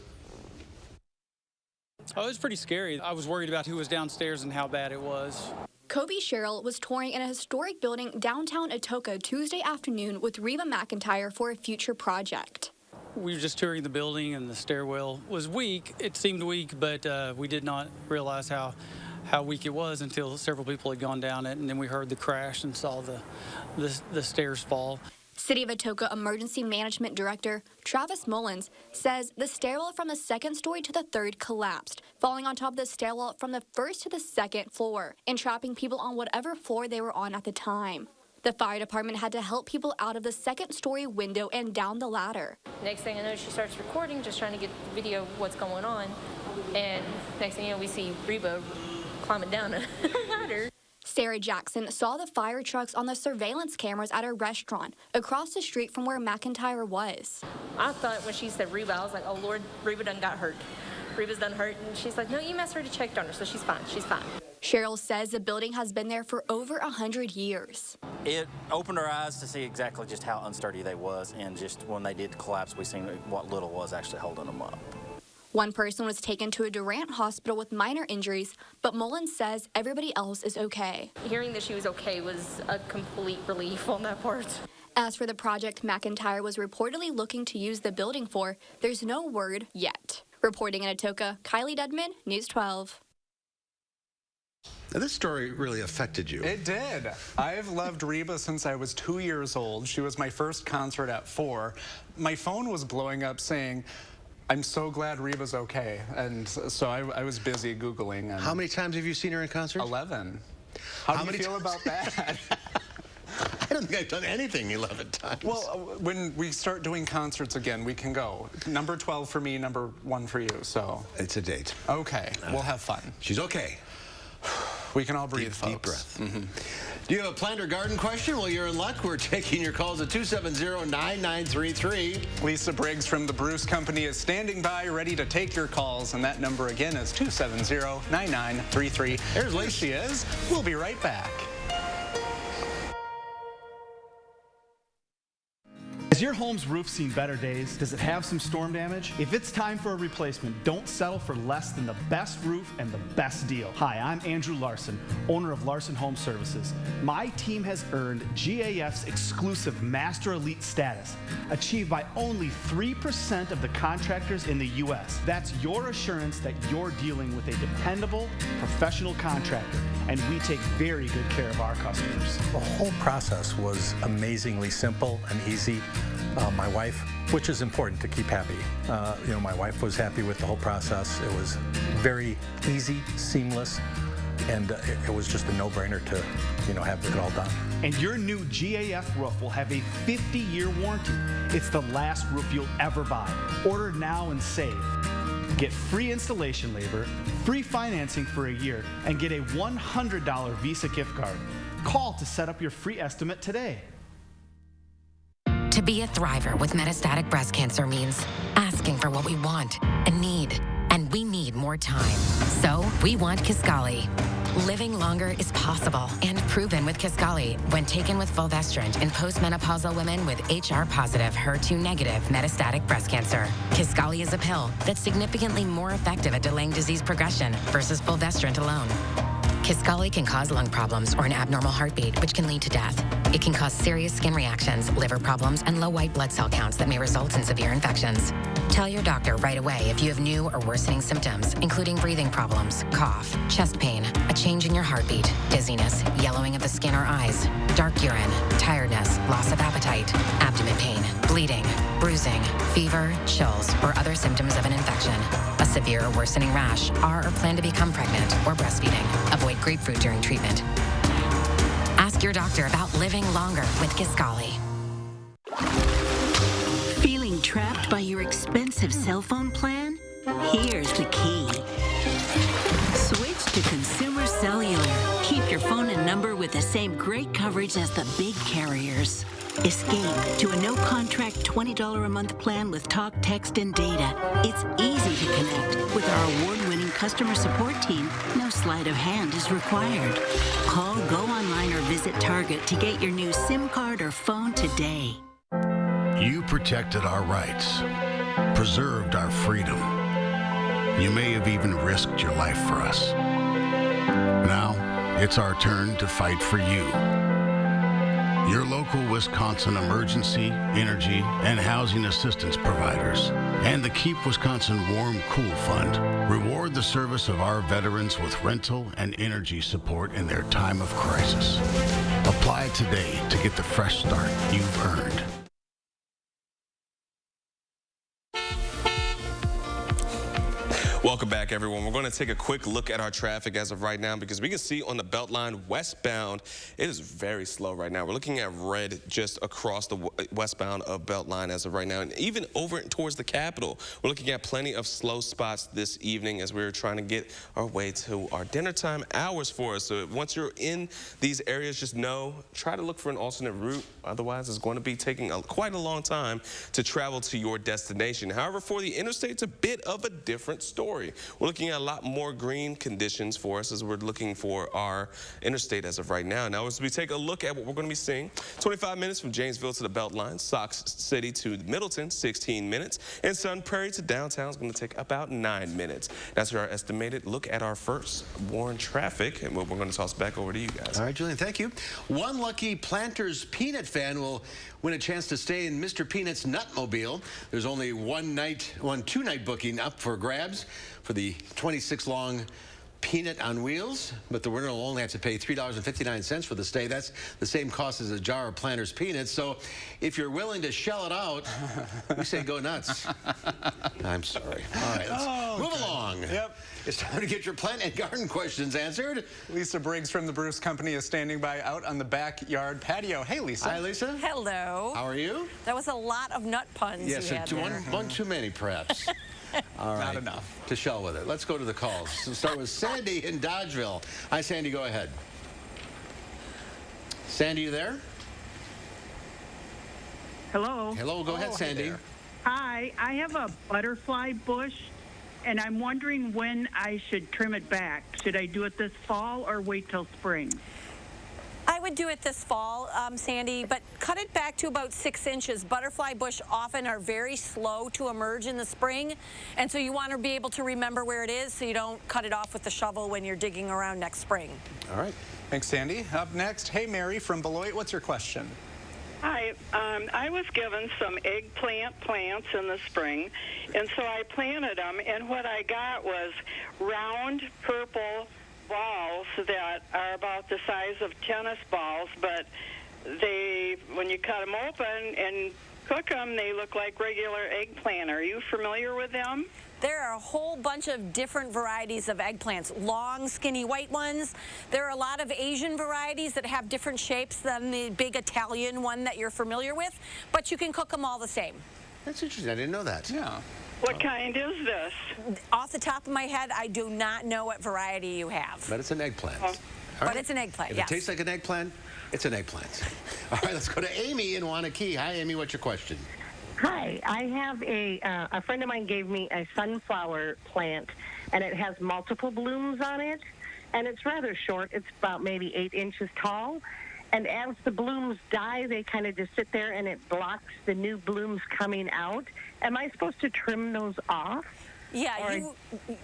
Oh, it was pretty scary. I was worried about who was downstairs and how bad it was. Kobe Sherrill was touring in a historic building downtown Atoka Tuesday afternoon with Reba McEntire for a future project. We were just touring the building and the stairwell was weak. It seemed weak, but we did not realize how weak it was until several people had gone down it, and then we heard the crash and saw the stairs fall. City of Atoka Emergency Management Director Travis Mullins says the stairwell from the second story to the third collapsed, falling on top of the stairwell from the first to the second floor and trapping people on whatever floor they were on at the time. The fire department had to help people out of the second-story window and down the ladder. Next thing I know, she starts recording, just trying to get the video of what's going on. And next thing you know, we see Reba climbing down a ladder. Sarah Jackson saw the fire trucks on the surveillance cameras at a restaurant across the street from where McEntire was. I thought when she said Reba, I was like, oh, Lord, Reba done got hurt. Reba's done hurt. And she's like, no, you messed her to check on her, so she's fine. She's fine. Cheryl says the building has been there for over 100 years. It opened our eyes to see exactly just how unsturdy they was, and just when they did collapse, we seen what little was actually holding them up. One person was taken to a Durant hospital with minor injuries, but Mullins says everybody else is okay. Hearing that she was okay was a complete relief on that part. As for the project McEntire was reportedly looking to use the building for, there's no word yet. Reporting in Atoka, Kylie Dedman, News 12. Now, this story really affected you. It did. I've loved Reba since I was 2 years old. She was my first concert at 4. My phone was blowing up saying, I'm so glad Reba's okay. And so I was busy Googling. And how many times have you seen her in concert? 11. How do you feel about that? I don't think I've done anything 11 times. Well, when we start doing concerts again, we can go. Number 12 for me, number 1 for you, so. It's a date. Okay, we'll have fun. She's okay. We can all breathe, folks. Deep breath. Do you have a plant or garden question? Well, you're in luck. We're taking your calls at 270-9933. Lisa Briggs from the Bruce Company is standing by, ready to take your calls, and that number again is 270-9933. There's Lisa. She is. We'll be right back. Has your home's roof seen better days? Does it have some storm damage? If it's time for a replacement, don't settle for less than the best roof and the best deal. Hi, I'm Andrew Larson, owner of Larson Home Services. My team has earned GAF's exclusive Master Elite status, achieved by only 3% of the contractors in the U.S. That's your assurance that you're dealing with a dependable, professional contractor, and we take very good care of our customers. The whole process was amazingly simple and easy. My wife, which is important to keep happy, my wife was happy with the whole process. It was very easy, seamless, and it was just a no-brainer to, have it all done. And your new GAF roof will have a 50-year warranty. It's the last roof you'll ever buy. Order now and save. Get free installation labor, free financing for a year, and get a $100 Visa gift card. Call to set up your free estimate today. To be a thriver with metastatic breast cancer means asking for what we want and need. And we need more time. So we want Kisqali. Living longer is possible and proven with Kisqali when taken with fulvestrant in postmenopausal women with HR-positive, HER2-negative metastatic breast cancer. Kisqali is a pill that's significantly more effective at delaying disease progression versus fulvestrant alone. Kisqali can cause lung problems or an abnormal heartbeat, which can lead to death. It can cause serious skin reactions, liver problems, and low white blood cell counts that may result in severe infections. Tell your doctor right away if you have new or worsening symptoms, including breathing problems, cough, chest pain, a change in your heartbeat, dizziness, yellowing of the skin or eyes, dark urine, tiredness, loss of appetite, abdomen pain, bleeding, bruising, fever, chills, or other symptoms of an infection, a severe or worsening rash, are or plan to become pregnant or breastfeeding. Avoid grapefruit during treatment. Ask your doctor about living longer with Kisqali. Feeling trapped by your expensive cell phone plan? Here's the key. Switch to Consumer Cellular. Keep your phone and number with the same great coverage as the big carriers. Escape to a no-contract $20 a month plan with talk, text, and data. It's easy to connect with our award-winning customer support team, no sleight of hand is required. Call, go online, or visit Target to get your new SIM card or phone today. You protected our rights, preserved our freedom. You may have even risked your life for us. Now, it's our turn to fight for you. Your local Wisconsin emergency, energy, and housing assistance providers, and the Keep Wisconsin Warm Cool Fund reward the service of our veterans with rental and energy support in their time of crisis. Apply today to get the fresh start you've earned. Welcome back, everyone. We're going to take a quick look at our traffic as of right now because we can see on the Beltline westbound, it is very slow right now. We're looking at red just across the westbound of Beltline as of right now. And even over towards the Capitol, we're looking at plenty of slow spots this evening as we're trying to get our way to our dinner time hours for us. So once you're in these areas, just know, try to look for an alternate route. Otherwise, it's going to be taking quite a long time to travel to your destination. However, for the interstate, it's a bit of a different story. We're looking at a lot more green conditions for us as we're looking for our interstate as of right now. Now, as we take a look at what we're going to be seeing, 25 minutes from Janesville to the Beltline, Sox City to Middleton, 16 minutes, and Sun Prairie to downtown is going to take about 9 minutes. That's our estimated look at our first Warren traffic, and we're going to toss back over to you guys. All right, Julian, thank you. One lucky Planters Peanut fan will win a chance to stay in Mr. Peanut's Nutmobile. There's only one two-night booking up for grabs for the 26-long Peanut on Wheels, but the winner will only have to pay $3.59 for the stay. That's the same cost as a jar of Planters peanuts. So if you're willing to shell it out, we say go nuts. I'm sorry. All right, let's move along. Yep. It's time to get your plant and garden questions answered. Lisa Briggs from the Bruce Company is standing by out on the backyard patio. Hey, Lisa. Hi, Lisa. Hello. How are you? That was a lot of nut puns yes, you had there. One too many, perhaps. All right. Not enough. To shell with it. Let's go to the calls. We'll start with Sandy in Dodgeville. Hi, Sandy. Go ahead. Sandy, you there? Hello. Hello. Go ahead, Sandy. Hi. I have a butterfly bush, and I'm wondering when I should trim it back. Should I do it this fall or wait till spring? I would do it this fall, Sandy, but cut it back to about 6 inches. Butterfly bush often are very slow to emerge in the spring, and so you want to be able to remember where it is so you don't cut it off with the shovel when you're digging around next spring. All right. Thanks, Sandy. Up next, hey, Mary from Beloit. What's your question? Hi. I was given some eggplant plants in the spring, and so I planted them, and what I got was round purple balls that are about the size of tennis balls, but they, when you cut them open and cook them, they look like regular eggplant. Are you familiar with them? There are a whole bunch of different varieties of eggplants. Long, skinny white ones. There are a lot of Asian varieties that have different shapes than the big Italian one that you're familiar with, but you can cook them all the same. That's interesting. I didn't know that. Yeah. What kind is this? Off the top of my head, I do not know what variety you have. But it's an eggplant. But it's an eggplant, if yes. It tastes like an eggplant, it's an eggplant. All right, let's go to Amy in Wanakee. Hi, Amy. What's your question? Hi, I have a friend of mine gave me a sunflower plant, and it has multiple blooms on it, and it's rather short. It's about maybe 8 inches tall, and as the blooms die, they kind of just sit there, and it blocks the new blooms coming out. Am I supposed to trim those off? Yeah, you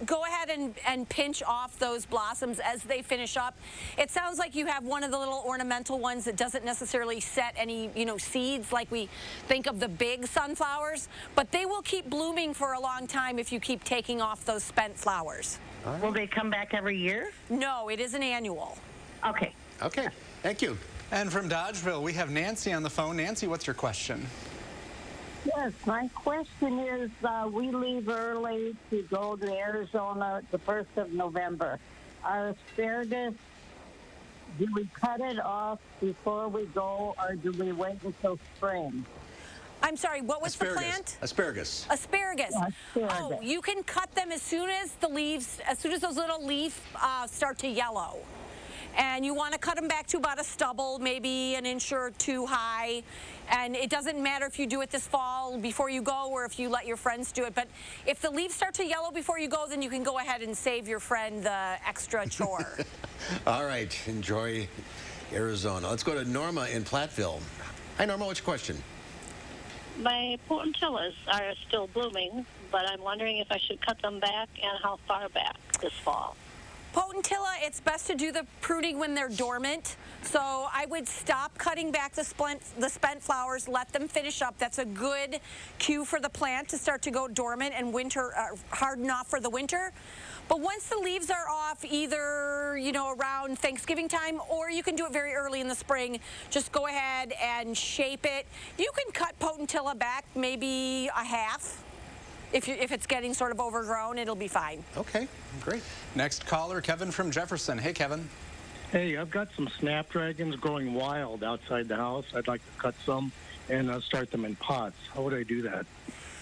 go ahead and pinch off those blossoms as they finish up. It sounds like you have one of the little ornamental ones that doesn't necessarily set any, seeds like we think of the big sunflowers, but they will keep blooming for a long time if you keep taking off those spent flowers. Will they come back every year? No, it is an annual. Okay. Okay, thank you. And from Dodgeville, we have Nancy on the phone. Nancy, what's your question? Yes, my question is, we leave early to go to Arizona the 1st of November. Our asparagus, do we cut it off before we go, or do we wait until spring? I'm sorry, what was the plant? Asparagus. Asparagus. Asparagus. Oh, you can cut them as soon as the leaves, as soon as those little leaves start to yellow. and you want to cut them back to about a stubble, maybe an inch or two high. And it doesn't matter if you do it this fall before you go or if you let your friends do it. But if the leaves start to yellow before you go, then you can go ahead and save your friend the extra chore. All right, enjoy Arizona. Let's go to Norma in Platteville. Hi, Norma, what's your question? My potentillas are still blooming, but I'm wondering if I should cut them back and how far back this fall. Potentilla, it's best to do the pruning when they're dormant. So I would stop cutting back the spent flowers, let them finish up. That's a good cue for the plant to start to go dormant and winter harden off for the winter. But once the leaves are off, either, you know, around Thanksgiving time, or you can do it very early in the spring, just go ahead and shape it. You can cut potentilla back maybe a half. If it's getting sort of overgrown, it'll be fine. Okay, great. Next caller, Kevin from Jefferson. Hey, Kevin. Hey, I've got some snapdragons growing wild outside the house. I'd like to cut some and start them in pots. How would I do that?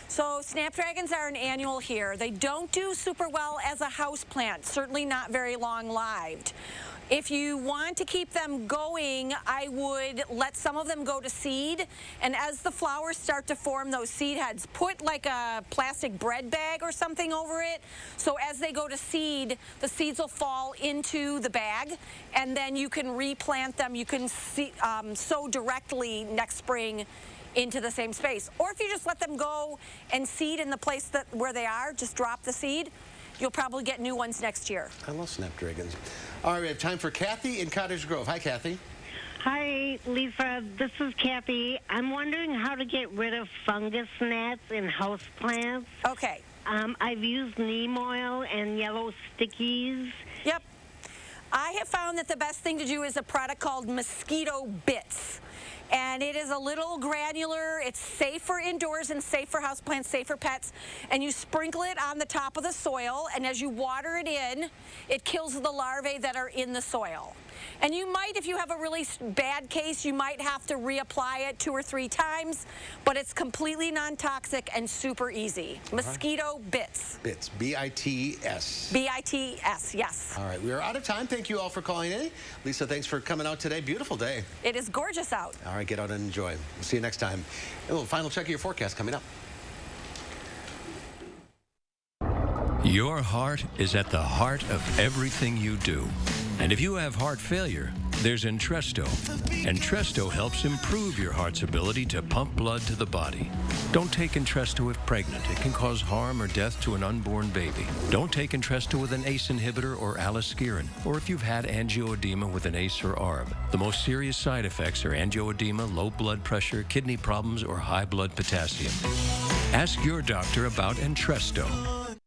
So snapdragons are an annual here. They don't do super well as a house plant, certainly not very long-lived. If you want to keep them going, I would let some of them go to seed, and as the flowers start to form those seed heads, put like a plastic bread bag or something over it, so as they go to seed, the seeds will fall into the bag, and then you can replant them. You can sow directly next spring into the same space. Or if you just let them go and seed in the place where they are, just drop the seed, you'll probably get new ones next year. I love snapdragons. All right, we have time for Kathy in Cottage Grove. Hi, Kathy. Hi, Lisa. This is Kathy. I'm wondering how to get rid of fungus gnats in houseplants. Okay. I've used neem oil and yellow stickies. Yep. I have found that the best thing to do is a product called Mosquito Bits. And it is a little granular. It's safe for indoors and safe for houseplants, safe for pets. And you sprinkle it on the top of the soil, and as you water it in, it kills the larvae that are in the soil. And you might, if you have a really bad case, you might have to reapply it 2 or 3 times, but it's completely non-toxic and super easy. Mosquito Bits. Bits, B-I-T-S. B-I-T-S, yes. All right, we are out of time. Thank you all for calling in. Lisa, thanks for coming out today. Beautiful day. It is gorgeous out. All right, get out and enjoy. We'll see you next time. And a little final check of your forecast coming up. Your heart is at the heart of everything you do. And if you have heart failure, there's Entresto. Entresto helps improve your heart's ability to pump blood to the body. Don't take Entresto if pregnant. It can cause harm or death to an unborn baby. Don't take Entresto with an ACE inhibitor or aliskiren, or if you've had angioedema with an ACE or ARB. The most serious side effects are angioedema, low blood pressure, kidney problems, or high blood potassium. Ask your doctor about Entresto.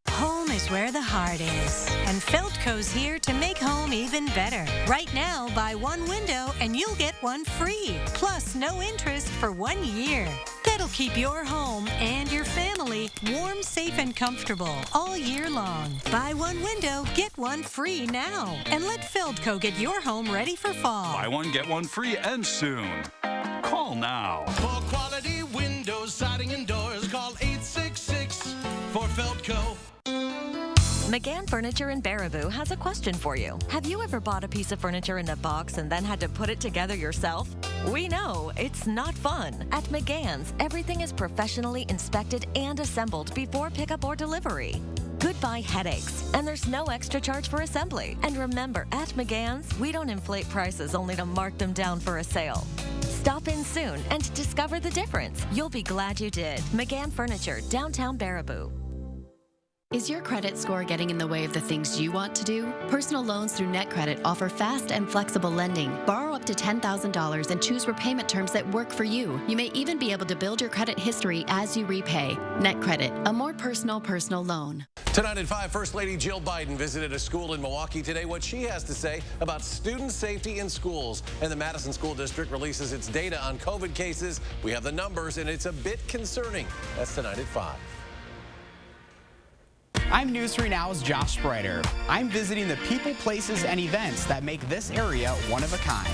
Home is where the heart is, and Feldco's here to make home even better. Right now, buy one window and you'll get one free, plus no interest for 1 year. That'll keep your home and your family warm, safe, and comfortable all year long. Buy one window, get one free now, and let Feldco get your home ready for fall. Buy one, get one free, and soon. Call now. For quality windows, siding, and doors, call 866 for Feldco. McGann Furniture in Baraboo has a question for you. Have you ever bought a piece of furniture in a box and then had to put it together yourself? We know it's not fun. At McGann's, everything is professionally inspected and assembled before pickup or delivery. Goodbye headaches, and there's no extra charge for assembly. And remember, at McGann's, we don't inflate prices only to mark them down for a sale. Stop in soon and discover the difference. You'll be glad you did. McGann Furniture, downtown Baraboo. Is your credit score getting in the way of the things you want to do? Personal loans through NetCredit offer fast and flexible lending. Borrow up to $10,000 and choose repayment terms that work for you. You may even be able to build your credit history as you repay. NetCredit, a more personal loan. Tonight at 5, First Lady Jill Biden visited a school in Milwaukee today. What she has to say about student safety in schools. And the Madison School District releases its data on COVID cases. We have the numbers, and it's a bit concerning. That's tonight at 5. I'm News 3 Now's Josh Spreiter. I'm visiting the people, places, and events that make this area one of a kind.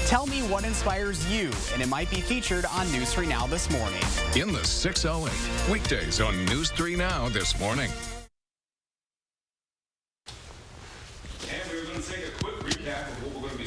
Tell me what inspires you, and it might be featured on News 3 Now this morning. In the 608, weekdays on News 3 Now this morning. And we're going to take a quick recap of what we're going to be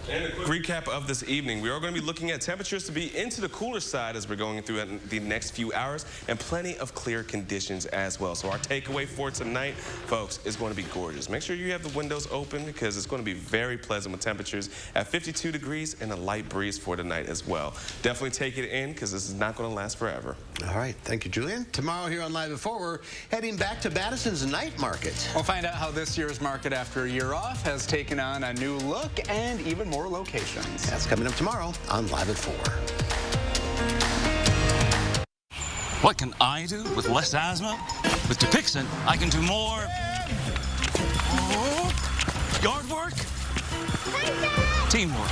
And a quick recap of this evening. We are going to be looking at temperatures to be into the cooler side as we're going through the next few hours, and plenty of clear conditions as well. So our takeaway for tonight, folks, is going to be gorgeous. Make sure you have the windows open because it's going to be very pleasant with temperatures at 52 degrees and a light breeze for tonight as well. Definitely take it in because this is not going to last forever. All right. Thank you, Julian. Tomorrow here on Live at 4, we're heading back to Madison's night market. We'll find out how this year's market after a year off has taken on a new look and even more locations. That's coming up tomorrow on Live at 4. What can I do with less asthma? With Dupixent, I can do more yard work, teamwork,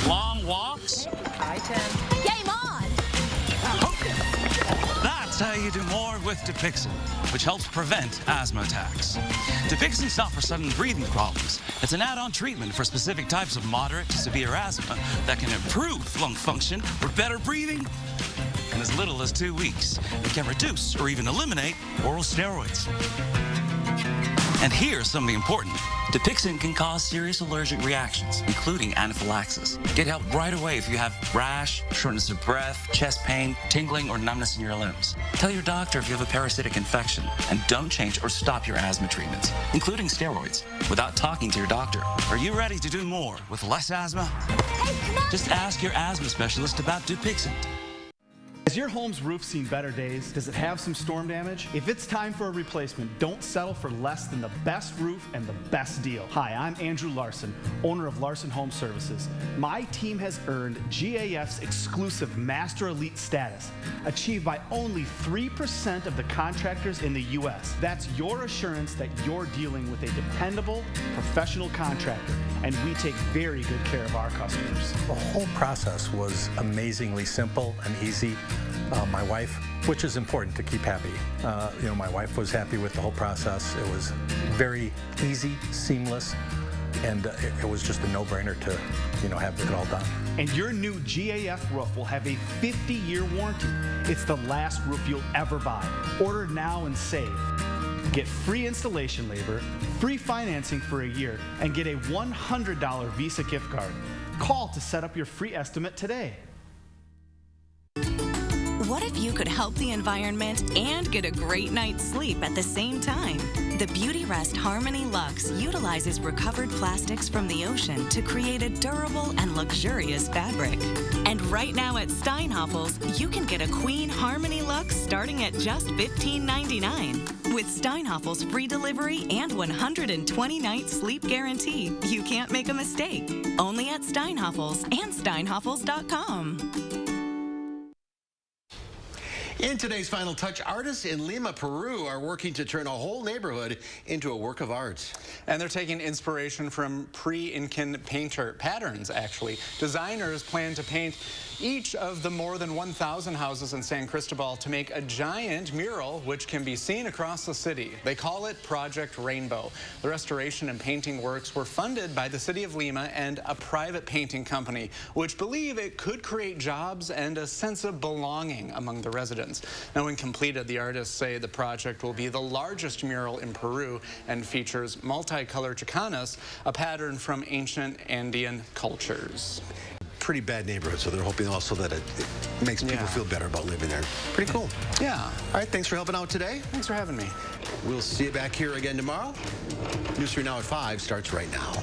long walks. Hi, Tim. Game on! That's how you do more with Dupixent, which helps prevent asthma attacks. Dupixent's not for sudden breathing problems. It's an add-on treatment for specific types of moderate to severe asthma that can improve lung function or better breathing in as little as 2 weeks. It can reduce or even eliminate oral steroids. And here's something important. Dupixent can cause serious allergic reactions, including anaphylaxis. Get help right away if you have rash, shortness of breath, chest pain, tingling, or numbness in your limbs. Tell your doctor if you have a parasitic infection, and don't change or stop your asthma treatments, including steroids, without talking to your doctor. Are you ready to do more with less asthma? Just ask your asthma specialist about Dupixent. Has your home's roof seen better days? Does it have some storm damage? If it's time for a replacement, don't settle for less than the best roof and the best deal. Hi, I'm Andrew Larson, owner of Larson Home Services. My team has earned GAF's exclusive Master Elite status, achieved by only 3% of the contractors in the U.S. That's your assurance that you're dealing with a dependable, professional contractor, and we take very good care of our customers. The whole process was amazingly simple and easy. My wife, which is important to keep happy, my wife was happy with the whole process. It was very easy, seamless, and it was just a no-brainer to, have it all done. And your new GAF roof will have a 50-year warranty. It's the last roof you'll ever buy. Order now and save. Get free installation labor, free financing for a year, and get a $100 Visa gift card. Call to set up your free estimate today. What if you could help the environment and get a great night's sleep at the same time? The Beautyrest HARMONY LUX utilizes recovered plastics from the ocean to create a durable and luxurious fabric. And right now at Steinhafels, you can get a Queen HARMONY LUX starting at just $15.99. With Steinhafels free delivery and 120-night sleep guarantee, you can't make a mistake. Only at Steinhafels and steinhafels.com. In today's Final Touch, artists in Lima, Peru are working to turn a whole neighborhood into a work of art. And they're taking inspiration from pre-Incan painter patterns, actually. Designers plan to paint each of the more than 1,000 houses in San Cristobal to make a giant mural which can be seen across the city. They call it Project Rainbow. The restoration and painting works were funded by the city of Lima and a private painting company, which believe it could create jobs and a sense of belonging among the residents. Now, when completed, the artists say the project will be the largest mural in Peru and features multicolored chicanas, a pattern from ancient Andean cultures. Pretty bad neighborhood, so they're hoping also that it makes people feel better about living there. Pretty cool. Yeah. All right, thanks for helping out today. Thanks for having me. We'll see you back here again tomorrow. News 3 Now at 5 starts right now.